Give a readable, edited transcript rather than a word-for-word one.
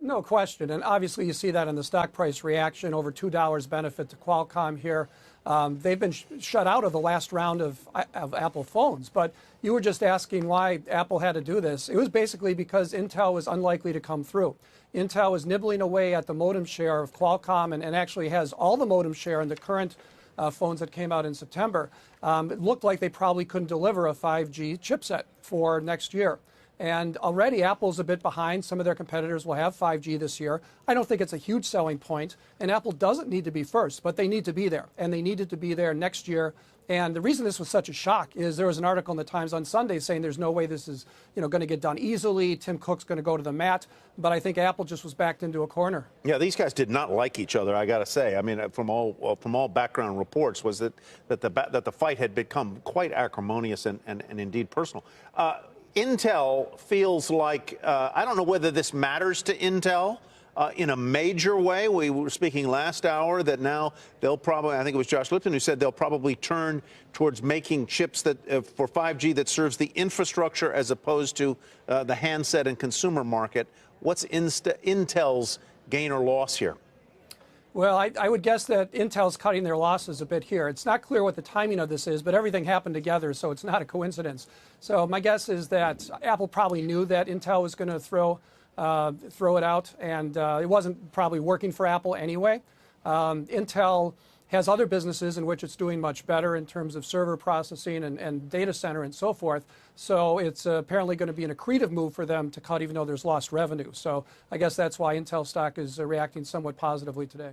No question. And obviously you see that in the stock price reaction, over $2 benefit to Qualcomm here. They've been shut out of the last round of Apple phones. But you were just asking why Apple had to do this. It was basically because Intel was unlikely to come through. Intel was nibbling away at the modem share of Qualcomm and actually has all the modem share in the current phones that came out in September. It looked like they probably couldn't deliver a 5G chipset for next year. And already Apple's a bit behind. Some of their competitors will have 5G this year. I don't think it's a huge selling point, and Apple doesn't need to be first, but they need to be there, and they needed to be there next year. And the reason this was such a shock is there was an article in the Times on Sunday saying there's no way this is going to get done easily. Tim Cook's going to go to the mat, but I think Apple just was backed into a corner. Yeah, these guys did not like each other, I got to say. I mean, from all background reports was that the fight had become quite acrimonious and indeed personal. Intel feels like, I don't know whether this matters to Intel in a major way. We were speaking last hour that now they'll probably, I think it was Josh Lipton who said they'll probably turn towards making chips that for 5G that serves the infrastructure as opposed to the handset and consumer market. What's Intel's gain or loss here? Well, I would guess that Intel's cutting their losses a bit here. It's not clear what the timing of this is, but everything happened together, so it's not a coincidence. So my guess is that Apple probably knew that Intel was going to throw it out, and it wasn't probably working for Apple anyway. Intel has other businesses in which it's doing much better in terms of server processing and data center and so forth. So it's apparently going to be an accretive move for them to cut even though there's lost revenue. So I guess that's why Intel stock is reacting somewhat positively today.